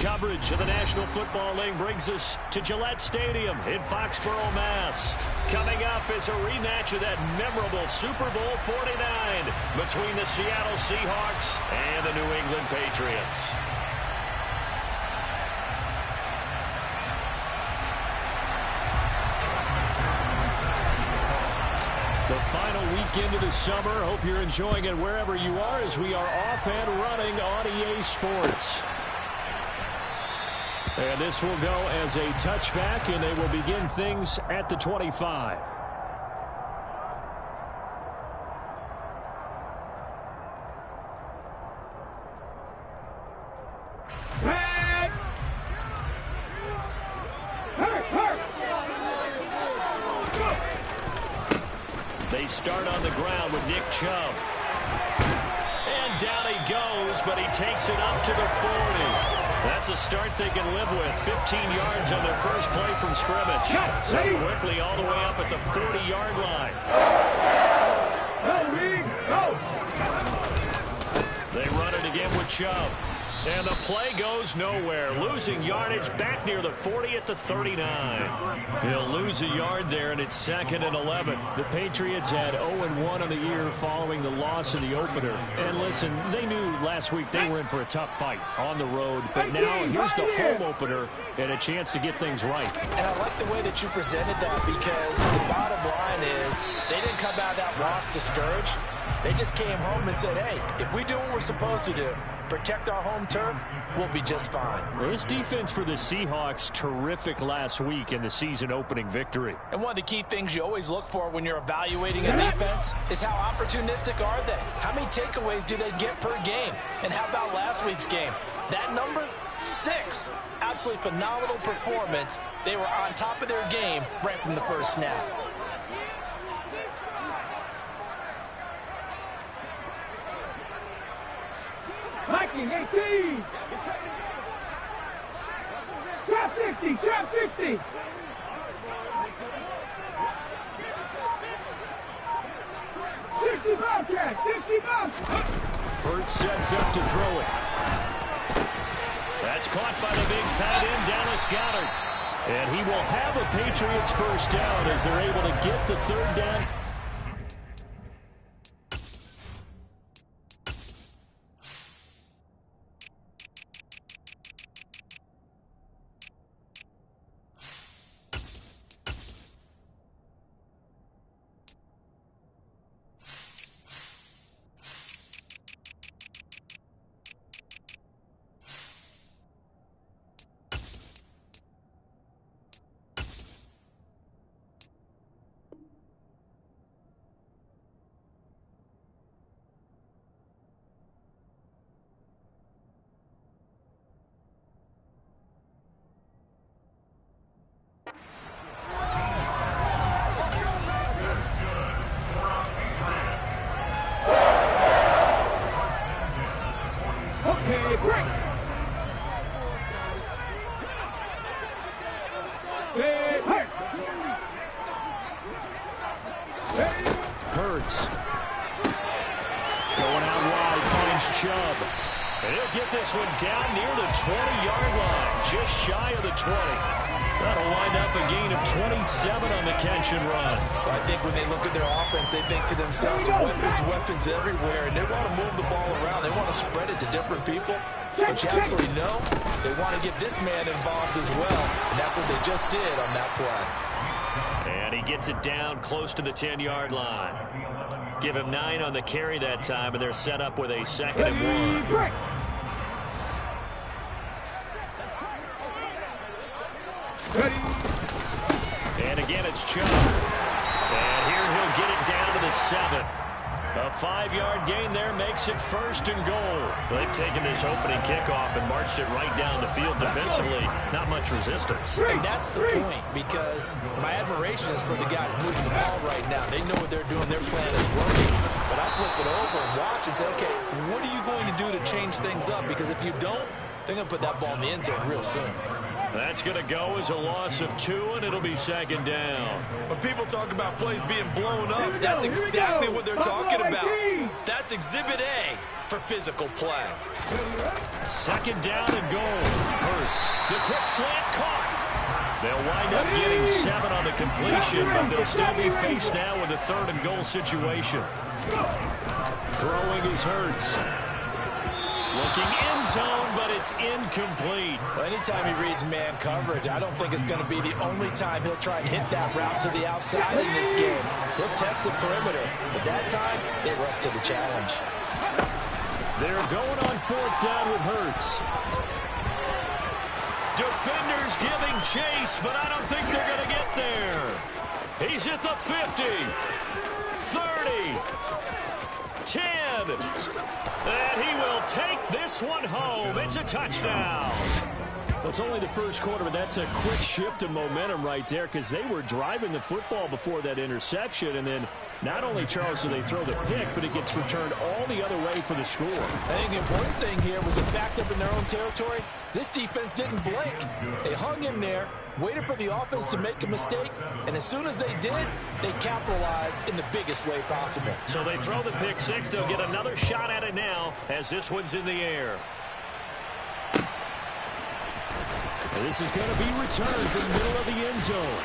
Coverage of the National Football League brings us to Gillette Stadium in Foxborough, Mass. Coming up is a rematch of that memorable Super Bowl 49 between the Seattle Seahawks and the New England Patriots. The final weekend of the summer. Hope you're enjoying it wherever you are as we are off and running on EA Sports. And this will go as a touchback, and they will begin things at the 25. They start on the ground with Nick Chubb. And down he goes, but he takes it up to the 40. That's a start they can live with. 15 yards on their first play from scrimmage. So quickly all the way up at the 40-yard line. They run it again with Chubb. And the play goes nowhere. Losing yardage back near the 40 at the 39. He'll lose a yard there, and it's 2nd and 11. The Patriots had 0-1 on the year following the loss in the opener. And listen, they knew last week they were in for a tough fight on the road. But now here's the home opener and a chance to get things right. And I like the way that you presented that, because the bottom line is they didn't come out of that loss discouraged. They just came home and said, hey, if we do what we're supposed to do, protect our home turf, we'll be just fine. Well, this defense for the Seahawks, terrific last week in the season-opening victory. And one of the key things you always look for when you're evaluating a defense is how opportunistic are they? How many takeaways do they get per game? And how about last week's game? That number? 6. Absolutely phenomenal performance. They were on top of their game right from the first snap. Viking 18. Trap 60, trap 60. 65 track, 65. Hurts sets up to throw it. That's caught by the big tight end, Dallas Goedert. And he will have a Patriots first down as they're able to get the 3rd down. Hurts. Going out wide, finds Chubb. And he'll get this one down near the 20-yard line, just shy of the 20. That'll wind up a gain of 27 on the catch and run. I think when they look at their offense, they think to themselves, weapons everywhere, and they want to move the ball around. They want to spread it to different people. But you absolutely know they want to get this man involved as well, and that's what they just did on that play. And he gets it down close to the 10-yard line. Give him 9 on the carry that time, and they're set up with a 2nd and 1. And again, it's Chubb. And here he'll get it down to the 7. A 5-yard gain there makes it 1st and goal. They've taken this opening kickoff and marched it right down the field defensively. Not much resistance. And that's the point, because my admiration is for the guys moving the ball right now. They know what they're doing. Their plan is working. But I flip it over and watch and say, okay, what are you going to do to change things up? Because if you don't, they're going to put that ball in the end zone real soon. That's going to go as a loss of 2, and it'll be second down. When people talk about plays being blown up, that's exactly what they're talking about. That's Exhibit A for physical play. Second down and goal. Hurts. The quick slant caught. They'll wind up getting 7 on the completion, but they'll still be faced now with a 3rd and goal situation. Throwing is Hurts. Looking end zone, but it's incomplete. Well, anytime he reads man coverage, I don't think it's going to be the only time he'll try and hit that route to the outside in this game. He'll test the perimeter, but that time, they were up to the challenge. They're going on 4th down with Hurts. Defenders giving chase, but I don't think they're going to get there. He's at the 50, 30, 10, and he will take this one home. It's a touchdown. Well, it's only the first quarter, but that's a quick shift of momentum right there because they were driving the football before that interception, and then not only, Charles, do they throw the pick, but it gets returned all the other way for the score. I think the important thing here was it backed up in their own territory. This defense didn't blink. They hung in there, waited for the offense to make a mistake, and as soon as they did, they capitalized in the biggest way possible. So they throw the pick 6. They'll get another shot at it now as this one's in the air. And this is going to be returned from the middle of the end zone.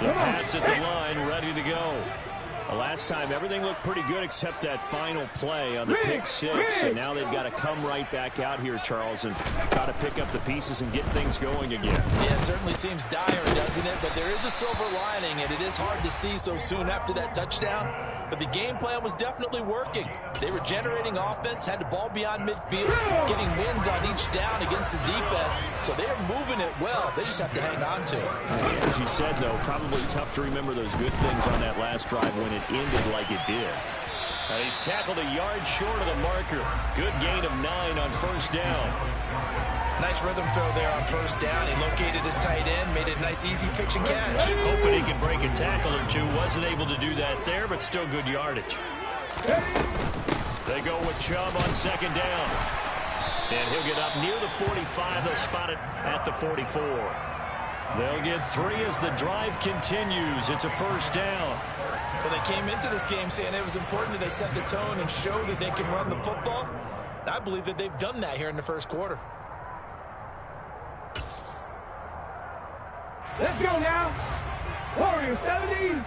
The Pats at the line, ready to go. The last time, everything looked pretty good except that final play on the pick 6. And now they've got to come right back out here, Charles, and try to pick up the pieces and get things going again. Yeah, it certainly seems dire, doesn't it? But there is a silver lining, and it is hard to see so soon after that touchdown. But the game plan was definitely working. They were generating offense, had the ball beyond midfield, getting wins on each down against the defense. So they're moving it well. They just have to hang on to it. As you said, though, probably tough to remember those good things on that last drive when it ended like it did. He's tackled a yard short of the marker. Good gain of 9 on 1st down. Nice rhythm throw there on 1st down. He located his tight end, made it a nice, easy pitch and catch. Hoping he could break a tackle or two. Wasn't able to do that there, but still good yardage. They go with Chubb on 2nd down. And he'll get up near the 45. They'll spot it at the 44. They'll get 3 as the drive continues. It's a 1st down. Well, they came into this game saying it was important that they set the tone and show that they can run the football. And I believe that they've done that here in the 1st quarter. Let's go now. Warriors 70.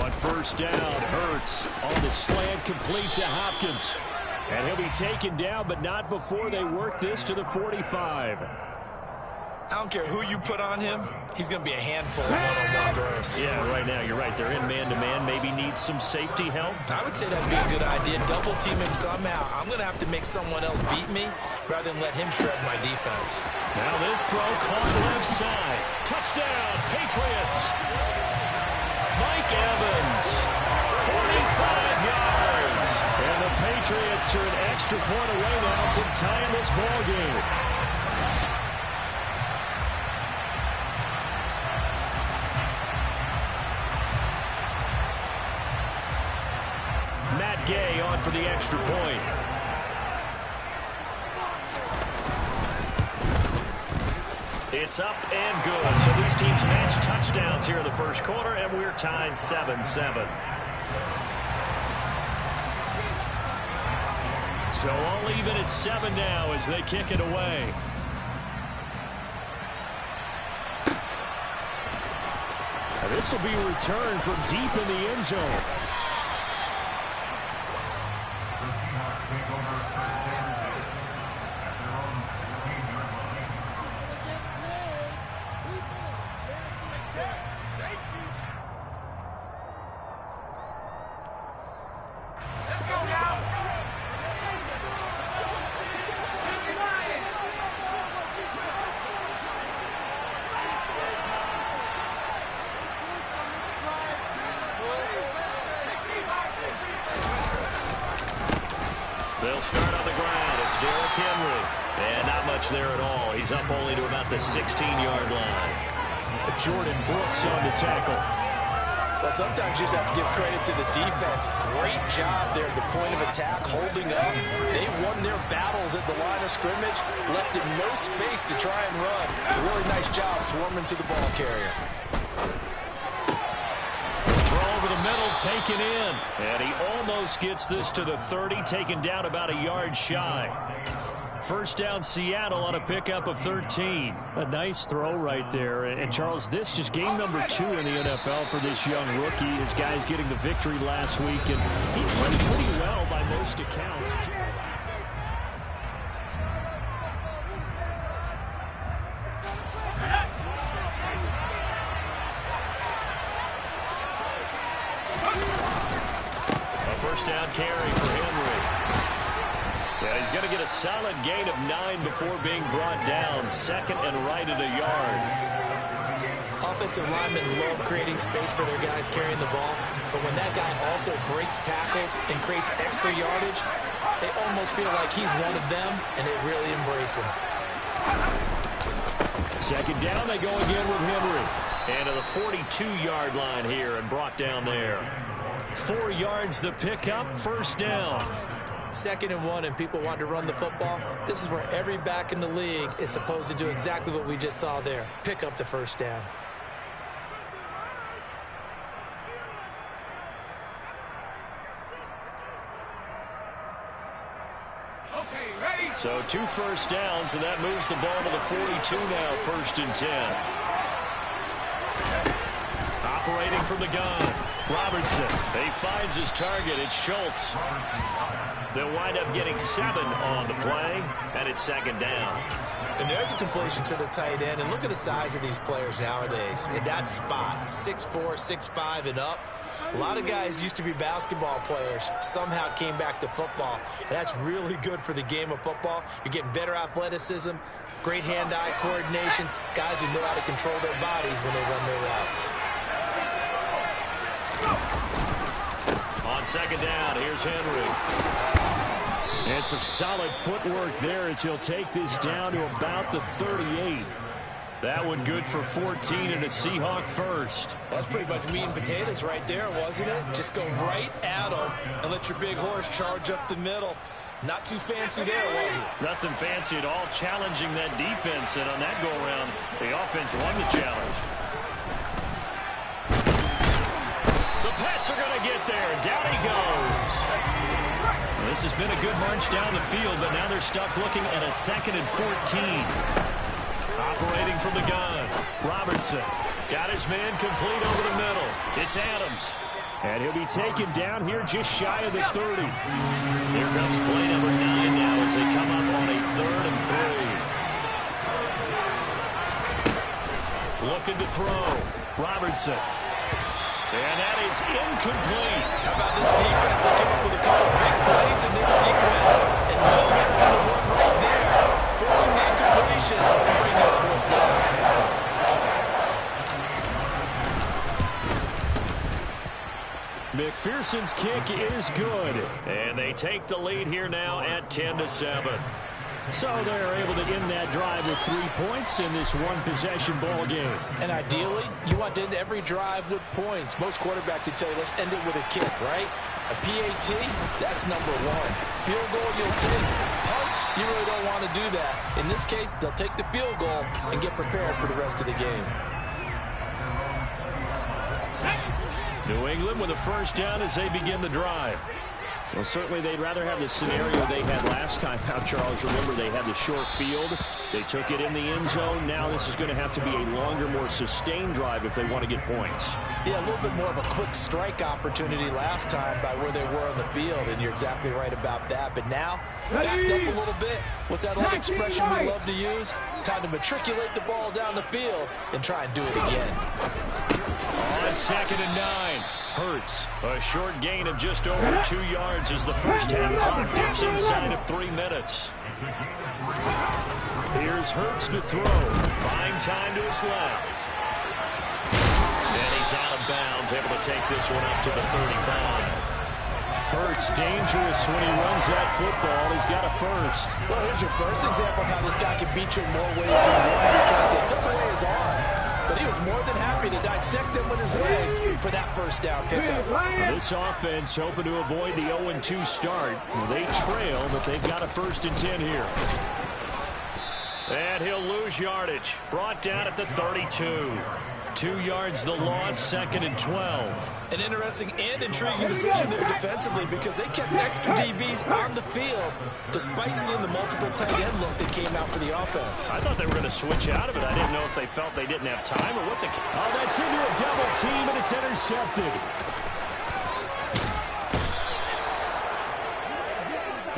On 1st down, Hurts on the slant, complete to Hopkins. And he'll be taken down, but not before they work this to the 45. I don't care who you put on him. He's going to be a handful of one-on-one throws. Yeah, right now, you're right. They're in man-to-man. Maybe need some safety help. I would say that'd be a good idea. Double team him somehow. I'm going to have to make someone else beat me rather than let him shred my defense. Now this throw caught left side. Touchdown, Patriots. Mike Evans, 45 yards. And the Patriots are an extra point away now from tying this ball game. Gay on for the extra point. It's up and good. So these teams match touchdowns here in the 1st quarter, and we're tied 7-7. So all even at 7 now as they kick it away. And this will be returned from deep in the end zone. much there at all. He's up only to about the 16-yard line. Jordan Brooks on the tackle. Well, sometimes you just have to give credit to the defense. Great job there at the point of attack, holding up. They won their battles at the line of scrimmage, left him no space to try and run. A really nice job swarming to the ball carrier. Throw over the middle, taken in. And he almost gets this to the 30, taken down about a yard shy. First down, Seattle on a pickup of 13. A nice throw right there. And, Charles, this is game number 2 in the NFL for this young rookie. His guys getting the victory last week, and he played pretty well by most accounts. A first down carry for Henry. Yeah, he's going to get a solid gain of 9 before being brought down. Second and right at a yard. Offensive linemen love creating space for their guys carrying the ball, but when that guy also breaks tackles and creates extra yardage, they almost feel like he's one of them, and they really embrace him. Second down, they go again with Henry. And to the 42-yard line here and brought down there. 4 yards the pickup, first down. 2nd and 1, and people want to run the football. This is where every back in the league is supposed to do exactly what we just saw there. Pick up the first down. Okay, ready? So 2 first downs, and that moves the ball to the 42 now, 1st and 10. Operating from the gun. Robertson. He finds his target. It's Schultz. They'll wind up getting 7 on the play, and it's 2nd down. And there's a completion to the tight end. And look at the size of these players nowadays. In that spot, 6'4", 6'5", and up. A lot of guys used to be basketball players, somehow came back to football. And that's really good for the game of football. You're getting better athleticism, great hand-eye coordination, guys who know how to control their bodies when they run their routes. On 2nd down, here's Henry. And some solid footwork there as he'll take this down to about the 38. That one good for 14 and a Seahawk first. That's pretty much meat and potatoes right there, wasn't it? Just go right at him and let your big horse charge up the middle. Not too fancy there, was it? Nothing fancy at all, challenging that defense. And on that go-around, the offense won the challenge. The Pats are going to get there. Down he goes. This has been a good march down the field, but now they're stuck looking at a 2nd and 14. Operating from the gun. Robertson got his man complete over the middle. It's Adams. And he'll be taken down here just shy of the 30. Here comes play number 9 now as they come up on a 3rd and 3. Looking to throw. Robertson. And that is incomplete. How about this defense? They came up with a couple of big plays in this sequence. And no better than the one right there. Forcing the incompletion and bringing up 4th down. McPherson's kick is good. And they take the lead here now at 10-7. So they're able to end that drive with 3 points in this one-possession ball game. And ideally, you want to end every drive with points. Most quarterbacks would tell you, let's end it with a kick, right? A PAT, that's number 1. Field goal, you'll take. Punts, you really don't want to do that. In this case, they'll take the field goal and get prepared for the rest of the game. New England with a first down as they begin the drive. Well, certainly they'd rather have the scenario they had last time out, Charles. Remember, they had the short field. They took it in the end zone. Now this is going to have to be a longer, more sustained drive if they want to get points. Yeah, a little bit more of a quick strike opportunity last time by where they were on the field, and you're exactly right about that. But now, backed up a little bit. What's that old expression we love to use? Time to matriculate the ball down the field and try and do it again. On 2nd and 9. Hurts. A short gain of just over 2 yards as the first half clock dips inside of 3 minutes. Here's Hurts to throw. Buying time to his left. And he's out of bounds, able to take this one up to the 35. Hurts dangerous when he runs that football. He's got a first. Well, here's your first example of how this guy can beat you in more ways than one because they took away his arm. But he was more than happy to dissect them with his legs for that first down pickup. Well, this offense hoping to avoid the 0-2 start. Well, they trail, but they've got a 1st and 10 here. And he'll lose yardage. Brought down at the 32. 2 yards the loss, 2nd and 12. An interesting and intriguing decision there defensively because they kept extra DBs on the field despite seeing the multiple tight end look that came out for the offense. I thought they were going to switch out of it. I didn't know if they felt they didn't have time or what the... Oh, that's into a double team, and it's intercepted.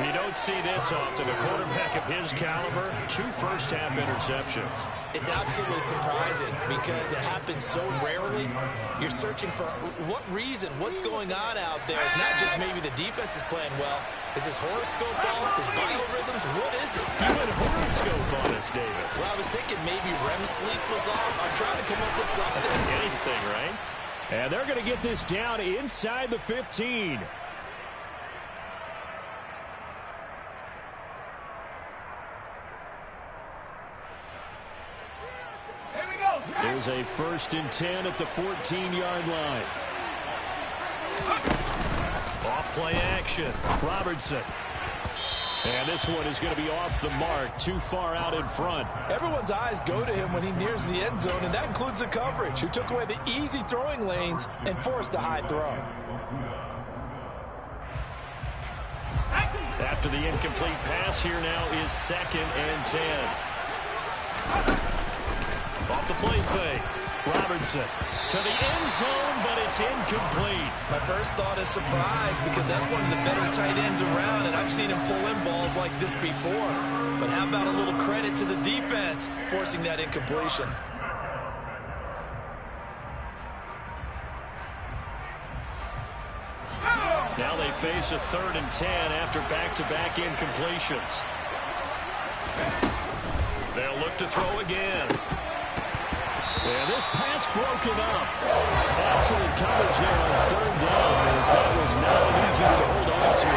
You don't see this often. A quarterback of his caliber, 2 first-half interceptions. It's absolutely surprising because it happens so rarely. You're searching for what reason, what's going on out there. It's not just maybe the defense is playing well. Is his horoscope off? His biorhythms? What is it? You went horoscope on us, David. Well, I was thinking maybe REM sleep was off. I'm trying to come up with something. Anything, right? And they're going to get this down inside the 15. There's a 1st and 10 at the 14-yard line. Off play action. Robertson. And this one is going to be off the mark, too far out in front. Everyone's eyes go to him when he nears the end zone, and that includes the coverage, who took away the easy throwing lanes and forced a high throw. After the incomplete pass, here now is 2nd and 10. Off the play fake. Robertson to the end zone, but it's incomplete. My first thought is surprise because that's one of the better tight ends around, and I've seen him pull in balls like this before. But how about a little credit to the defense forcing that incompletion? Now they face a 3rd and 10 after back-to-back incompletions. They'll look to throw again. And this pass broken up. Excellent coverage there on 3rd down, as that was not easy to hold on to.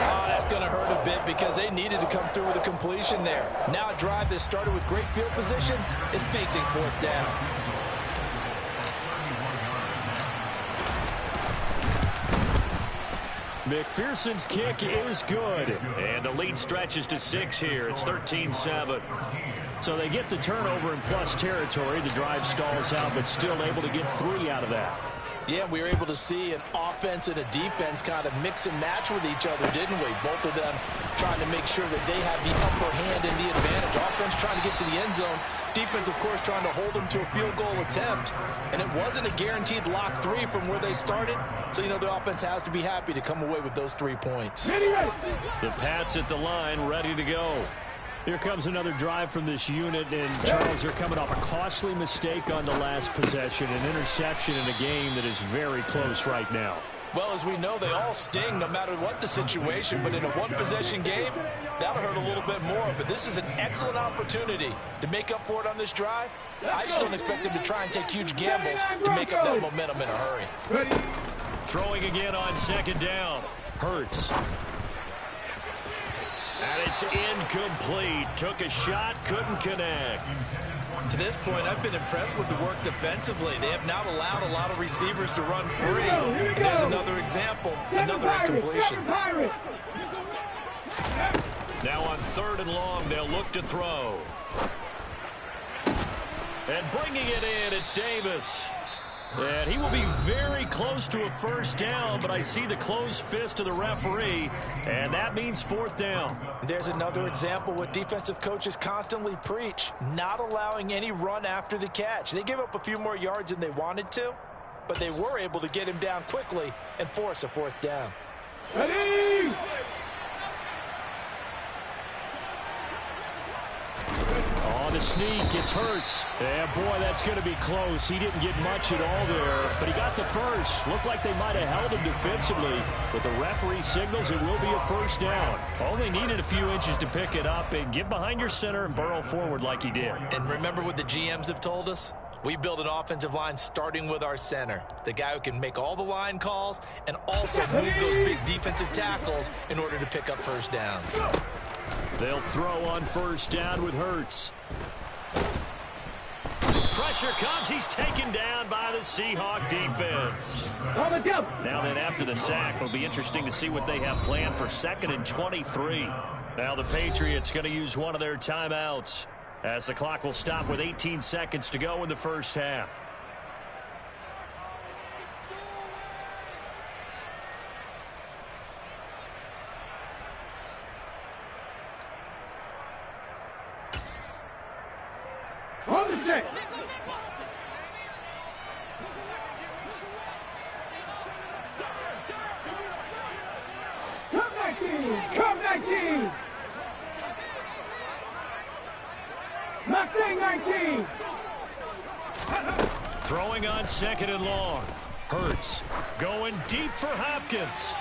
Oh, that's going to hurt a bit because they needed to come through with a completion there. Now a drive that started with great field position is facing 4th down. McPherson's kick is good. And the lead stretches to 6 here. It's 13-7. So they get the turnover in plus territory. The drive stalls out, but still able to get 3 out of that. Yeah, we were able to see an offense and a defense kind of mix and match with each other, didn't we? Both of them trying to make sure that they have the upper hand and the advantage. Offense trying to get to the end zone. Defense, of course, trying to hold them to a field goal attempt. And it wasn't a guaranteed lock 3 from where they started. So, you know, the offense has to be happy to come away with those 3 points. The Pats at the line, ready to go. Here comes another drive from this unit, and Charles, they're coming off a costly mistake on the last possession, an interception in a game that is very close right now. Well, as we know, they all sting no matter what the situation, but in a one-possession game, that'll hurt a little bit more. But this is an excellent opportunity to make up for it on this drive. I just don't expect them to try and take huge gambles to make up that momentum in a hurry. Throwing again on 2nd down. Hurts. And it's incomplete. Took a shot, couldn't connect. To this point, I've been impressed with the work defensively. They have not allowed a lot of receivers to run free. And there's another example, another incompletion. Now on 3rd and long, they'll look to throw. And bringing it in, it's Davis. And he will be very close to a 1st down, but I see the closed fist of the referee, and that means 4th down. There's another example what defensive coaches constantly preach, not allowing any run after the catch. They gave up a few more yards than they wanted to, but they were able to get him down quickly and force a 4th down. Ready! Oh, the sneak, it's Hurts. Yeah, boy, that's going to be close. He didn't get much at all there, but he got the first. Looked like they might have held him defensively, but the referee signals it will be a 1st down. Only needed a few inches to pick it up and get behind your center and burrow forward like he did. And remember what the GMs have told us? We build an offensive line starting with our center, the guy who can make all the line calls and also move those big defensive tackles in order to pick up first downs. They'll throw on first down with Hurts. Pressure comes. He's taken down by the Seahawk defense. Now then, after the sack, it'll be interesting to see what they have planned for 2nd and 23. Now the Patriots going to use one of their timeouts, as the clock will stop with 18 seconds to go in the first half. On the set. Come 19! Come 19! Mustang 19! Throwing on 2nd and long. Hurts going deep for Hopkins.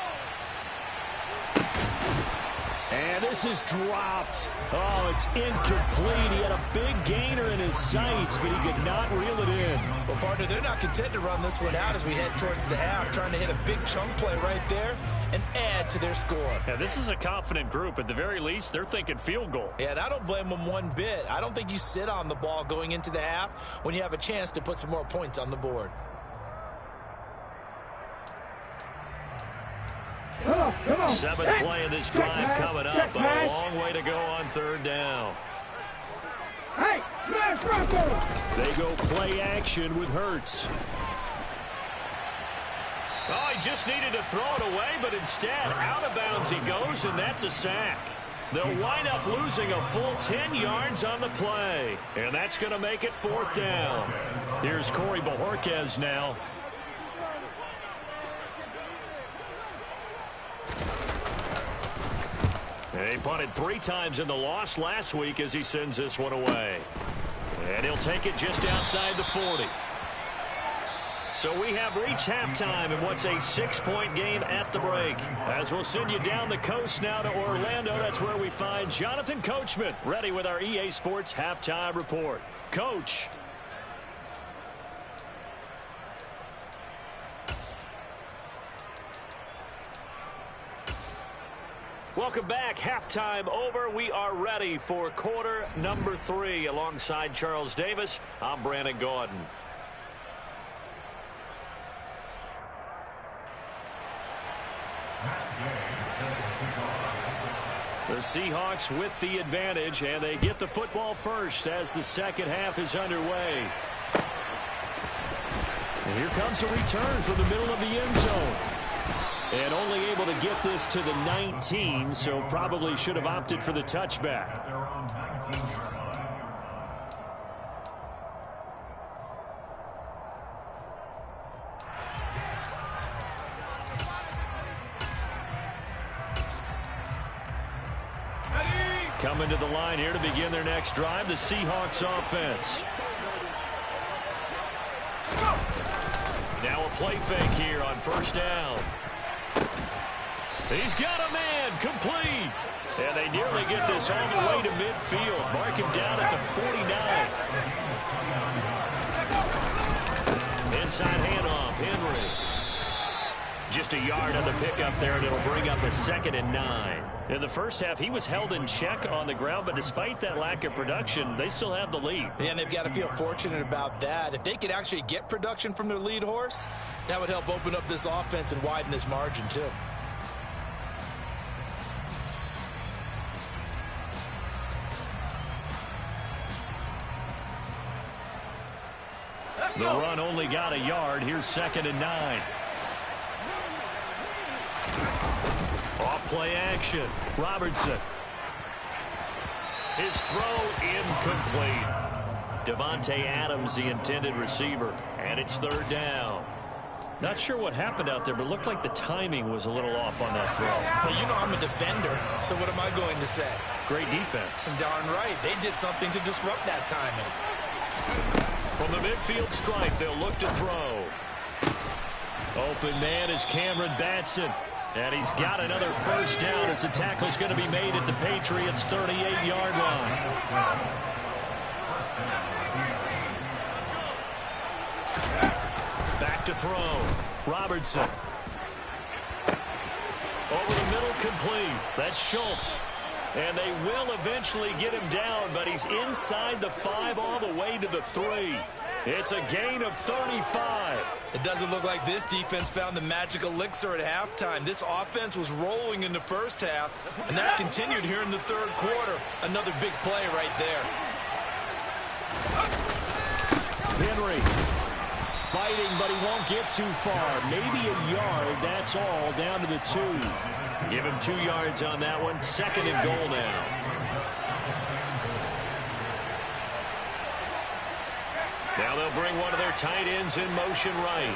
And this is dropped. Oh, it's incomplete. He had a big gainer in his sights, but he could not reel it in. Well, partner, they're not content to run this one out as we head towards the half, trying to hit a big chunk play right there and add to their score. Yeah, this is a confident group. At the very least, they're thinking field goal. Yeah, and I don't blame them one bit. I don't think you sit on the ball going into the half when you have a chance to put some more points on the board. Come on. 7th play of this drive coming up, but a long way to go on 3rd down. Hey, smash Bronco! They go play action with Hurts. Oh, he just needed to throw it away, but instead, out of bounds he goes, and that's a sack. They'll wind up losing a full 10 yards on the play, and that's going to make it 4th down. Here's Corey Bojorquez now. He punted 3 times in the loss last week as he sends this one away. And he'll take it just outside the 40. So we have reached halftime in what's a 6-point game at the break. As we'll send you down the coast now to Orlando, that's where we find Jonathan Coachman, ready with our EA Sports Halftime Report. Coach. Welcome back. Halftime over. We are ready for quarter number 3. Alongside Charles Davis, I'm Brandon Gaudin. The Seahawks with the advantage, and they get the football first as the second half is underway. And here comes a return from the middle of the end zone. And only able to get this to the 19, so probably should have opted for the touchback. Coming to the line here to begin their next drive, the Seahawks offense. Now a play fake here on first down. He's got a man, complete. And they nearly get this all the way to midfield. Mark him down at the 49. Inside handoff, Henry. Just a yard on the pickup there, and it'll bring up a 2nd and 9. In the first half, he was held in check on the ground, but despite that lack of production, they still have the lead. Yeah, and they've got to feel fortunate about that. If they could actually get production from their lead horse, that would help open up this offense and widen this margin, too. The run only got a yard. Here's 2nd and 9. Off play action. Robertson. His throw incomplete. Devontae Adams, the intended receiver. And it's 3rd down. Not sure what happened out there, but it looked like the timing was a little off on that throw. Well, you know I'm a defender, so what am I going to say? Great defense. Darn right. They did something to disrupt that timing. From the midfield stripe, they'll look to throw. Open man is Cameron Batson. And he's got another first down as the tackle's going to be made at the Patriots' 38-yard line. Back to throw. Robertson. Over the middle, complete. That's Schultz. And they will eventually get him down, but he's inside the 5 all the way to the 3. It's a gain of 35. It doesn't look like this defense found the magic elixir at halftime. This offense was rolling in the first half, and that's continued here in the third quarter. Another big play right there. Henry fighting, but he won't get too far. Maybe a yard, that's all, down to the 2. Give him 2 yards on that one. 2nd and goal now. Now they'll bring one of their tight ends in motion right.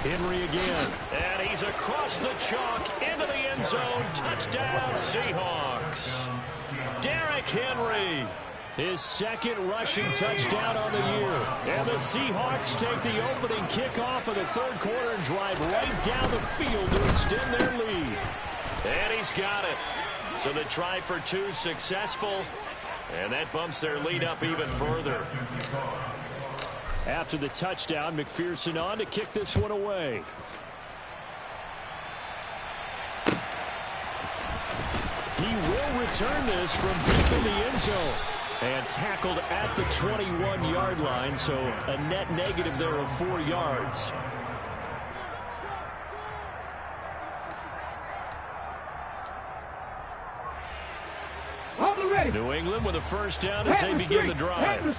Henry again. And he's across the chalk into the end zone. Touchdown, Seahawks. Derrick Henry. His 2nd rushing touchdown on the year. And the Seahawks take the opening kickoff of the third quarter and drive right down the field to extend their lead. And he's got it. So the try for 2 successful. And that bumps their lead up even further. After the touchdown, McPherson on to kick this one away. He will return this from deep in the end zone. And tackled at the 21-yard line, so a net negative there of 4 yards. New England with a first down as they begin the drive.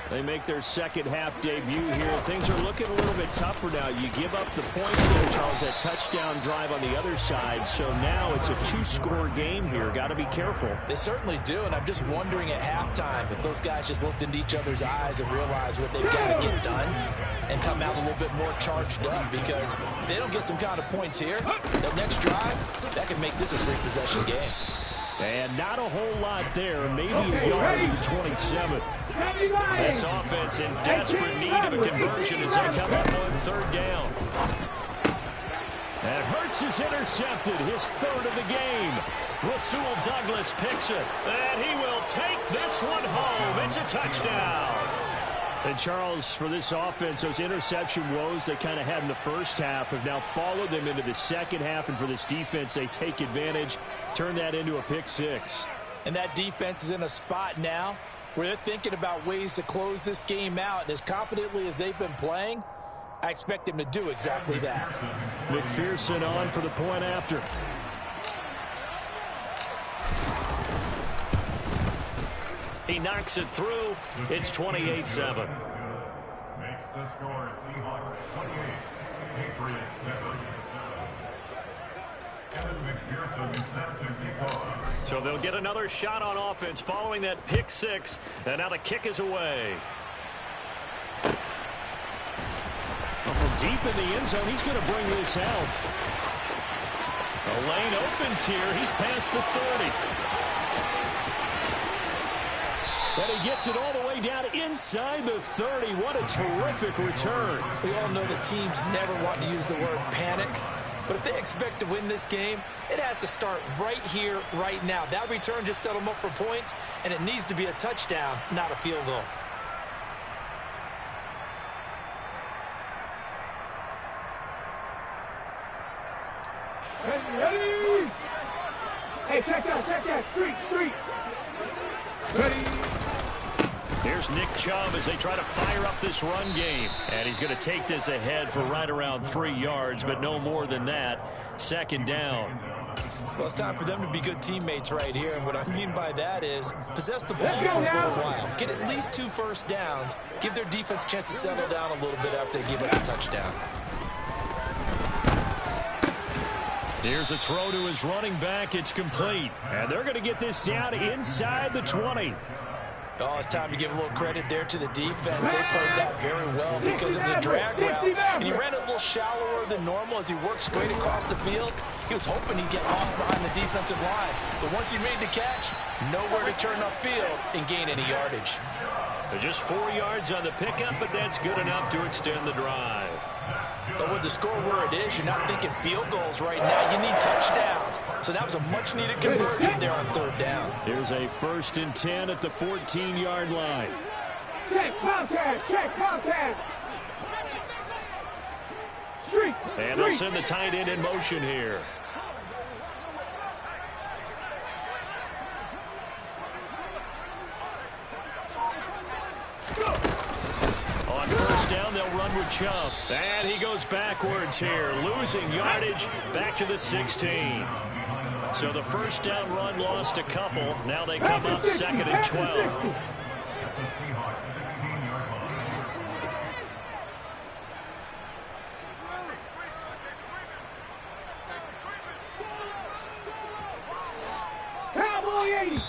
They make their second half debut here. Things are looking a little bit tougher now. You give up the points there, Charles, that touchdown drive on the other side. So now it's a 2-score game here. Got to be careful. They certainly do, and I'm just wondering at halftime if those guys just looked into each other's eyes and realized what they've got to get done and come out a little bit more charged up, because if they don't get some kind of points here, that next drive, that could make this a 3-possession game. And not a whole lot there. Maybe a yard to 27. This offense in desperate need of a conversion as they come up on 3rd down. And Hurts is intercepted, his 3rd of the game. Rasul Douglas picks it, and he will take this one home. It's a touchdown. And Charles, for this offense, those interception woes they kind of had in the first half have now followed them into the second half. And for this defense, they take advantage, turn that into a pick 6. And that defense is in a spot now where they're thinking about ways to close this game out. And as confidently as they've been playing, I expect them to do exactly that. McPherson on for the point after. He knocks it through. It's 28-7. Makes the score Seahawks 28, Patriots 7. So they'll get another shot on offense following that pick 6. And now the kick is away. Well, from deep in the end zone, he's going to bring this out. The lane opens here. He's past the 30. And he gets it all the way down inside the 30. What a terrific return. We all know the teams never want to use the word panic. But if they expect to win this game, it has to start right here, right now. That return just set them up for points, and it needs to be a touchdown, not a field goal. Ready? Hey, check that. Street. Ready? Here's Nick Chubb as they try to fire up this run game. And he's going to take this ahead for right around 3 yards, but no more than that. 2nd down. Well, it's time for them to be good teammates right here. And what I mean by that is possess the ball for a little while. Get at least 2 first downs. Give their defense a chance to settle down a little bit after they give up a touchdown. Here's a throw to his running back. It's complete. And they're going to get this down inside the 20. Oh, it's time to give a little credit there to the defense. They played that very well because it was a drag route, and he ran it a little shallower than normal as he worked straight across the field. He was hoping he'd get lost behind the defensive line, but once he made the catch, nowhere to turn upfield and gain any yardage. Just 4 yards on the pickup, but that's good enough to extend the drive. But with the score where it is, you're not thinking field goals right now. You need touchdowns. So that was a much-needed conversion there on 3rd down. Here's a 1st and 10 at the 14-yard line. check, contact. Streak. And they'll send the tight end in motion here. On first down, they'll run with Chubb. And he goes backwards here, losing yardage back to the 16. So the first down run lost a couple. Now they come up 2nd and 12.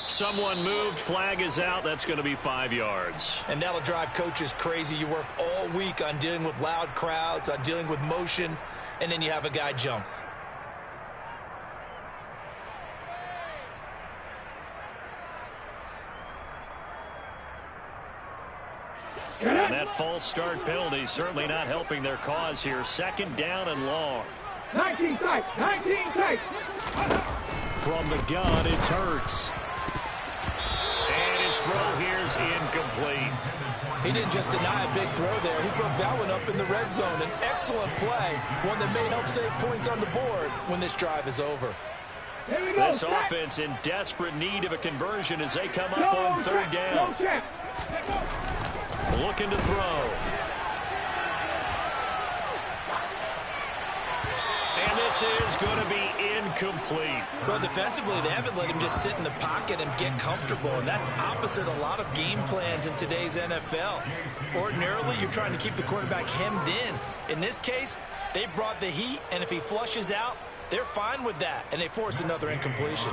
Someone moved. Flag is out. That's going to be 5 yards. And that'll drive coaches crazy. You work all week on dealing with loud crowds, on dealing with motion, and then you have a guy jump. And that false start penalty certainly not helping their cause here. 2nd down and long. 19 tight. From the gun, it's Hurts. And his throw here's incomplete. He didn't just deny a big throw there. He broke that one up in the red zone. An excellent play, one that may help save points on the board when this drive is over. This offense in desperate need of a conversion as they come up on 3rd down. Looking to throw. And this is going to be incomplete. Well, defensively, they haven't let him just sit in the pocket and get comfortable, and that's opposite a lot of game plans in today's NFL. Ordinarily, you're trying to keep the quarterback hemmed in. In this case, they brought the heat, and if he flushes out, they're fine with that, and they force another incompletion.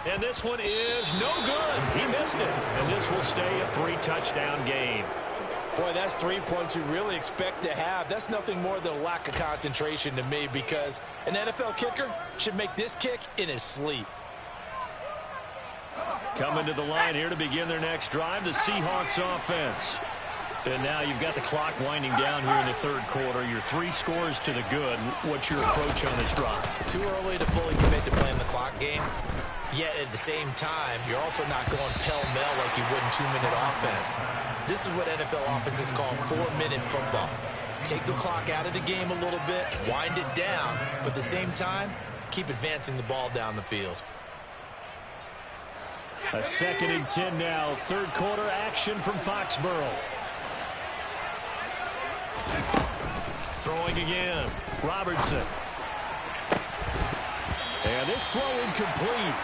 And this one is no good. He missed it. And this will stay a 3-touchdown game. Boy, that's 3 points you really expect to have. That's nothing more than a lack of concentration to me, because an NFL kicker should make this kick in his sleep. Coming to the line here to begin their next drive, the Seahawks offense. And now you've got the clock winding down here in the 3rd quarter. You're 3 scores to the good. What's your approach on this drive? Too early to fully commit to playing the clock game. Yet at the same time, you're also not going pell-mell like you would in 2-minute offense. This is what NFL offenses call 4-minute football. Take the clock out of the game a little bit, wind it down, but at the same time, keep advancing the ball down the field. A 2nd and 10 now. 3rd quarter action from Foxborough. Throwing again. Robertson. And this throw incomplete.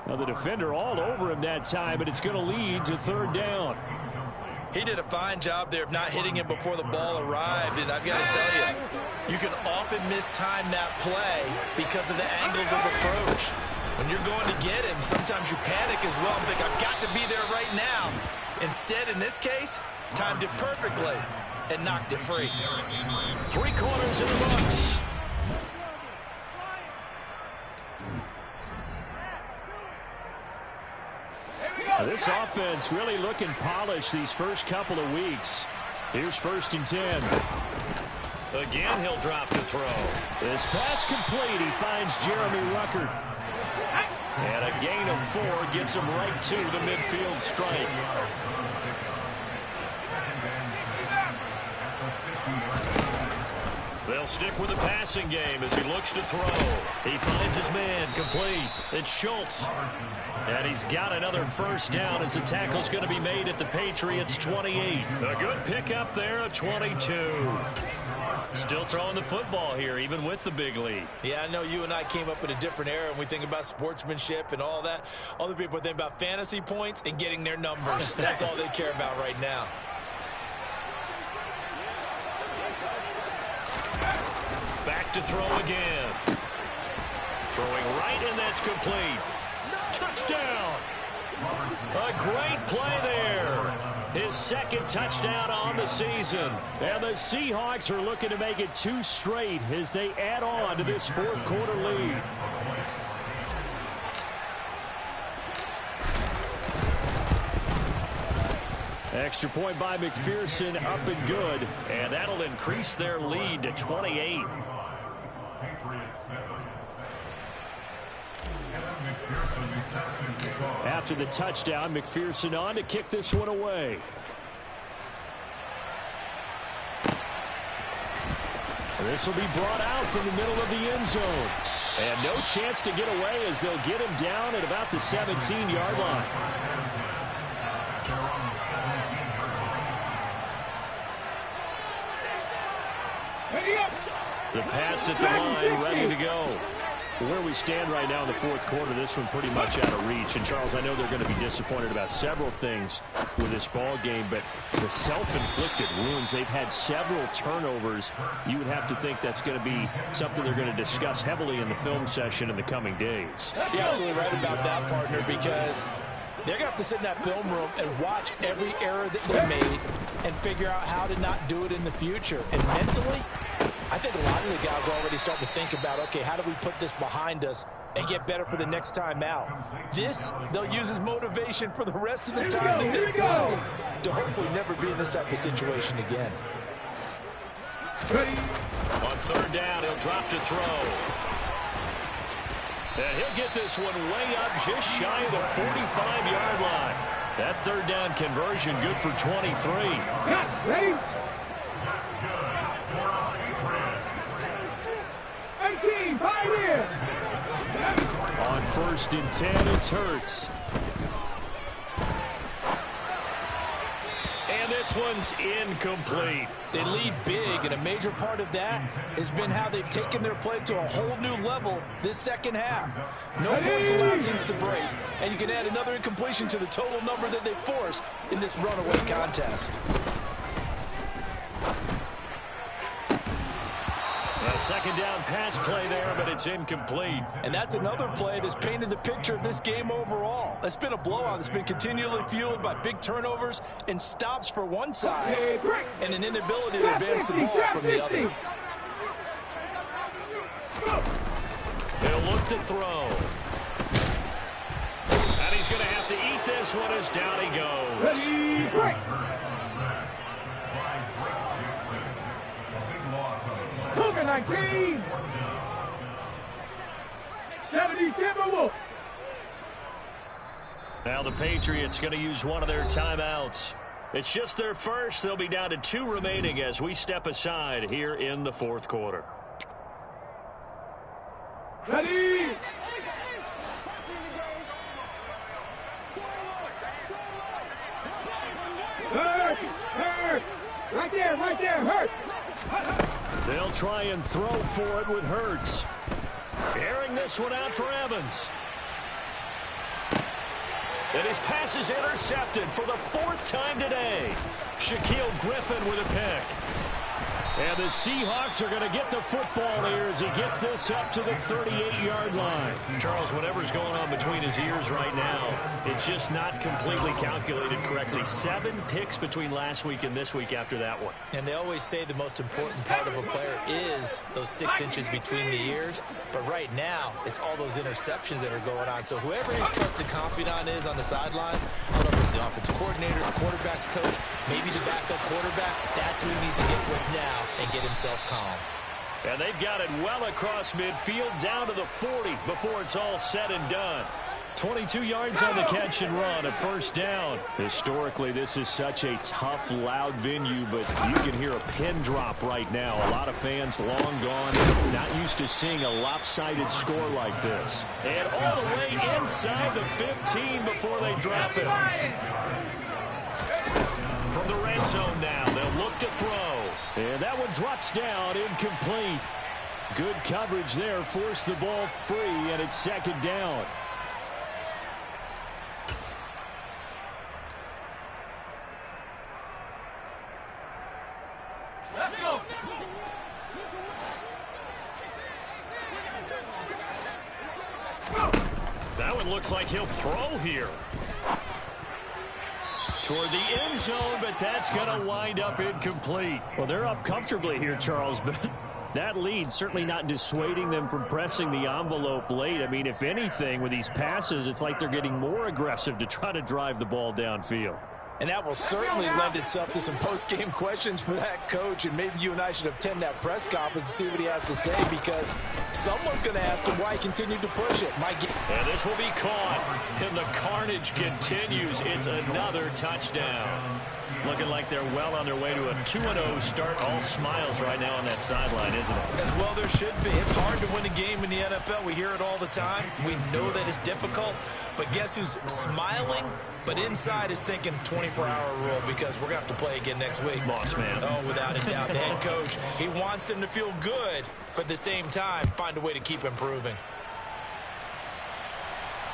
Now the defender all over him that time, but it's going to lead to 3rd down. He did a fine job there of not hitting him before the ball arrived, and I've got to tell you, you can often mistime that play because of the angles of approach. When you're going to get him, sometimes you panic as well and think, I've got to be there right now. Instead, in this case, timed it perfectly and knocked it free. 3 quarters in the books. This offense really looking polished these first couple of weeks. Here's 1st and 10. Again, he'll drop the throw. This pass complete. He finds Jeremy Ruckert. And a gain of 4 gets him right to the midfield stripe. They'll stick with the passing game as he looks to throw. He finds his man complete. It's Schultz. And he's got another 1st down as the tackle's going to be made at the Patriots 28. A good pickup there, a 22. Still throwing the football here, even with the big lead. Yeah, I know you and I came up in a different era, and we think about sportsmanship and all that. Other people think about fantasy points and getting their numbers. That's all they care about right now. Back to throw again. Throwing right, and that's complete. Touchdown. A great play there. His 2nd touchdown on the season. And the Seahawks are looking to make it 2 straight as they add on to this 4th quarter lead. Extra point by McPherson, up and good. And that'll increase their lead to 28. After the touchdown, McPherson on to kick this one away. This will be brought out from the middle of the end zone. And no chance to get away as they'll get him down at about the 17-yard line. The Pats at the line, ready to go. Where we stand right now in the fourth quarter, this one pretty much out of reach. And, Charles, I know they're going to be disappointed about several things with this ball game, but the self-inflicted wounds, they've had several turnovers. You would have to think that's going to be something they're going to discuss heavily in the film session in the coming days. You're absolutely right about that, partner, because they're going to have to sit in that film room and watch every error that they made and figure out how to not do it in the future. And mentally, I think a lot of the guys are already starting to think about, okay, how do we put this behind us and get better for the next time out? This, they'll use as motivation for the rest of the time that they play to hopefully never be in this type of situation again. On third down, he'll drop to throw. And he'll get this one way up just shy of the 45-yard line. That third down conversion good for 23. Ready? 18, 5 here. On first and 10, it's Hurts. And this one's incomplete. They lead big, and a major part of that has been how they've taken their play to a whole new level this second half. No points allowed since the break, and you can add another incompletion to the total number that they forced in this runaway contest. A second down pass play there, but it's incomplete. And that's another play that's painted the picture of this game overall. It's been a blowout that's been continually fueled by big turnovers and stops for one side and an inability to advance the ball from the other. He'll look to throw. And he's going to have to eat this one as down he goes. Ready, break. Cougar 19. 70 Timberwolves. Now the Patriots going to use one of their timeouts. It's just their first. They'll be down to 2 remaining as we step aside here in the fourth quarter. Ready. Hurt. Hurt. Right there, Hurt. They'll try and throw for it with Hurts. Airing this one out for Evans. And his pass is intercepted for the 4th time today. Shaquille Griffin with a pick. And the Seahawks are going to get the football here as he gets this up to the 38-yard line. Charles, whatever's going on between his ears right now, it's just not completely calculated correctly. 7 picks between last week and this week after that one. And they always say the most important part of a player is those 6 inches between the ears. But right now, it's all those interceptions that are going on. So whoever his trusted confidant is on the sidelines, I don't know if it's the offensive coordinator, the quarterback's coach, maybe the backup quarterback, that's who he needs to get with now and get himself calm. And they've got it well across midfield down to the 40 before it's all said and done. 22 yards on the catch and run, a first down. Historically, this is such a tough, loud venue, but you can hear a pin drop right now. A lot of fans long gone, not used to seeing a lopsided score like this. And all the way inside the 15 before they drop it. From the red zone now, they'll look to throw. And that one drops down, incomplete. Good coverage there, forced the ball free, and it's second down. Let's go. That one looks like he'll throw here. Toward the end zone, but that's going to wind up incomplete. Well, they're up comfortably here, Charles, but that lead certainly not dissuading them from pressing the envelope late. I mean, if anything, with these passes, it's like they're getting more aggressive to try to drive the ball downfield. And that will certainly lend itself to some post-game questions for that coach, and maybe you and I should attend that press conference to see what he has to say, because someone's going to ask him why he continued to push it. And this will be caught, and the carnage continues. It's another touchdown. Looking like they're well on their way to a 2-0 start. All smiles right now on that sideline, isn't it? As well there should be. It's hard to win a game in the NFL. We hear it all the time. We know that it's difficult. But guess who's smiling? But inside is thinking 24-hour rule, because we're going to have to play again next week. Lost man. Oh, without a doubt. The head coach, he wants them to feel good, but at the same time, find a way to keep improving.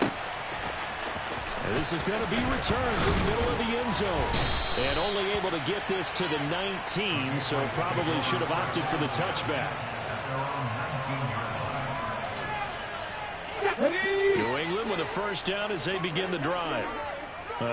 And this is going to be returned from the middle of the end zone. And only able to get this to the 19, so probably should have opted for the touchback. New England with a first down as they begin the drive.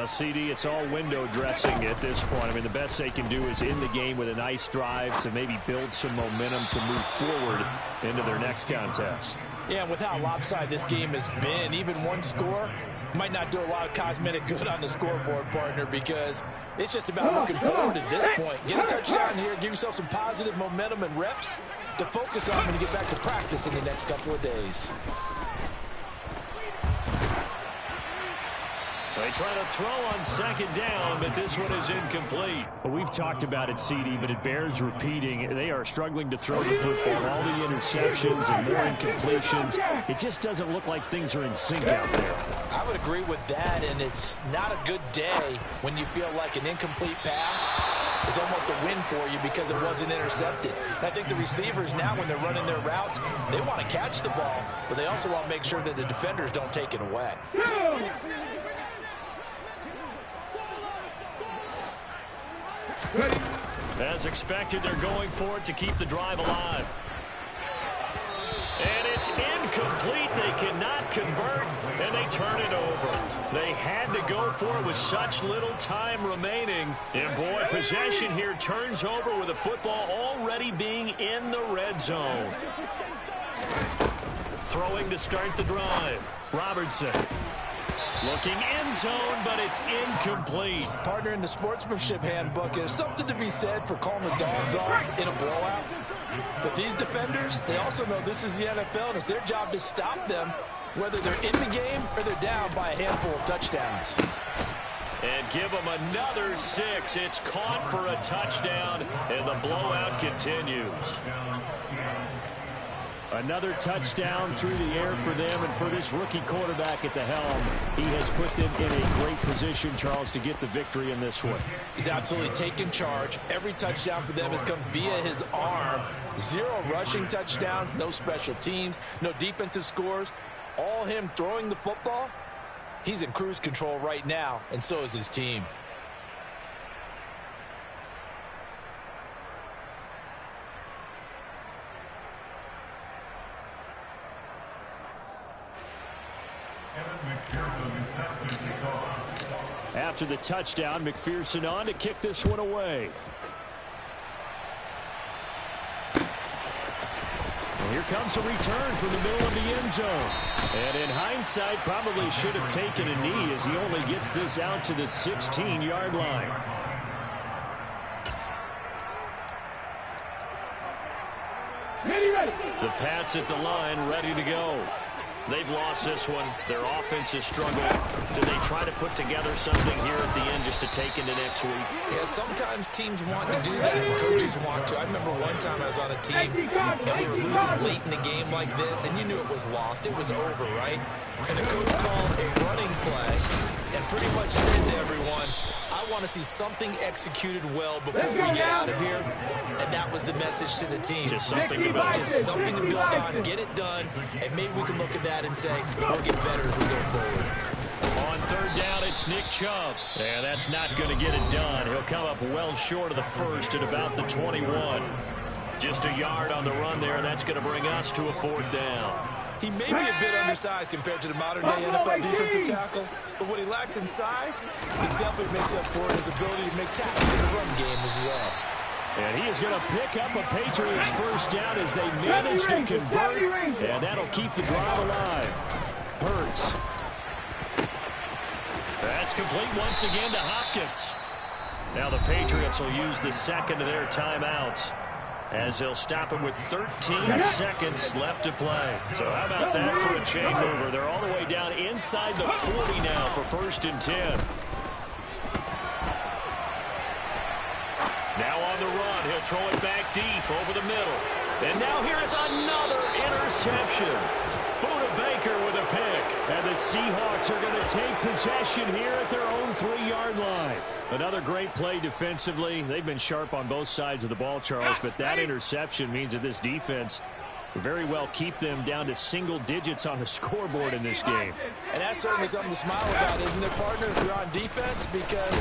CD, it's all window dressing at this point. I mean, the best they can do is in the game with a nice drive to maybe build some momentum to move forward into their next contest. Yeah, with how lopsided this game has been, even one score might not do a lot of cosmetic good on the scoreboard, partner, because it's just about looking forward at this point. Get a touchdown here, give yourself some positive momentum and reps to focus on when you get back to practice in the next couple of days. They try to throw on second down, but this one is incomplete. Well, we've talked about it, CD, but it bears repeating. They are struggling to throw the football. All the interceptions and more incompletions. It just doesn't look like things are in sync out there. I would agree with that, and it's not a good day when you feel like an incomplete pass is almost a win for you because it wasn't intercepted. And I think the receivers now, when they're running their routes, they want to catch the ball, but they also want to make sure that the defenders don't take it away. As expected, they're going for it to keep the drive alive. And it's incomplete. They cannot convert, and they turn it over. They had to go for it with such little time remaining. And, boy, possession here turns over with the football already being in the red zone. Throwing to start the drive. Robertson. Looking end zone, but it's incomplete. Partner, in the sportsmanship handbook, there's something to be said for calling the dogs off in a blowout. But these defenders, they also know this is the NFL, and it's their job to stop them, whether they're in the game or they're down by a handful of touchdowns. And give them another 6. It's caught for a touchdown, and the blowout continues. Another touchdown through the air for them, and for this rookie quarterback at the helm, he has put them in a great position, Charles, to get the victory in this one. He's absolutely taken charge. Every touchdown for them has come via his arm. 0 rushing touchdowns, no special teams, no defensive scores. All him throwing the football. He's in cruise control right now, and so is his team. After the touchdown, McPherson on to kick this one away. And here comes a return from the middle of the end zone. And in hindsight, probably should have taken a knee as he only gets this out to the 16-yard line. The Pats at the line, ready to go. They've lost this one. Their offense has struggled. Do they try to put together something here at the end just to take into next week? Yeah, sometimes teams want to do that, and coaches want to. I remember one time I was on a team, and we were losing late in the game like this, and you knew it was lost. It was over, right? And the coach called a running play and pretty much said to everyone, I want to see something executed well before we get out of here. And that was the message to the team. Just something to build. Just something to build on, get it done, and maybe we can look at that and say, we'll get better as we go forward. On third down, it's Nick Chubb. And that's not going to get it done. He'll come up well short of the first at about the 21. Just a yard on the run there, and that's going to bring us to a 4th down. He may be a bit undersized compared to the modern-day NFL defensive tackle, but what he lacks in size, it definitely makes up for his ability to make tackles in the run game as well. And he is going to pick up a Patriots first down as they manage to convert, and that'll keep the drive alive. Hurts. That's complete once again to Hopkins. Now the Patriots will use the second of their timeouts, as they'll stop it with 13 seconds left to play. So how about that for a chain mover? They're all the way down inside the 40 now for 1st and 10. Now on the run, he'll throw it back deep over the middle. And now here is another interception. Buda Baker with a pick. And the Seahawks are going to take possession here at their own 3-yard line. Another great play defensively. They've been sharp on both sides of the ball, Charles, but that interception means that this defense will very well keep them down to single digits on the scoreboard in this game. And that's certainly something to smile about, isn't it, partner, if you're on defense? Because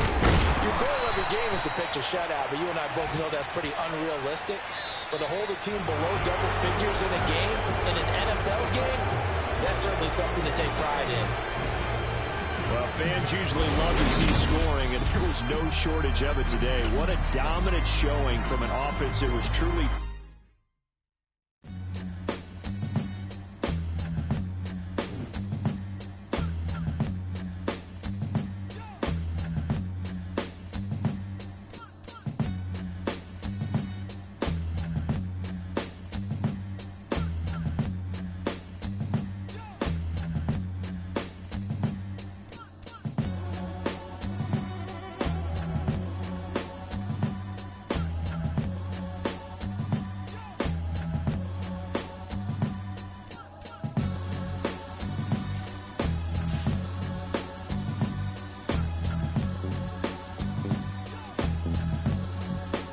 your goal every game is to pitch a shutout, but you and I both know that's pretty unrealistic. But to hold a team below double figures in a game, in an NFL game, that's certainly something to take pride in. Well, fans usually love to see scoring, and there was no shortage of it today. What a dominant showing from an offense that was truly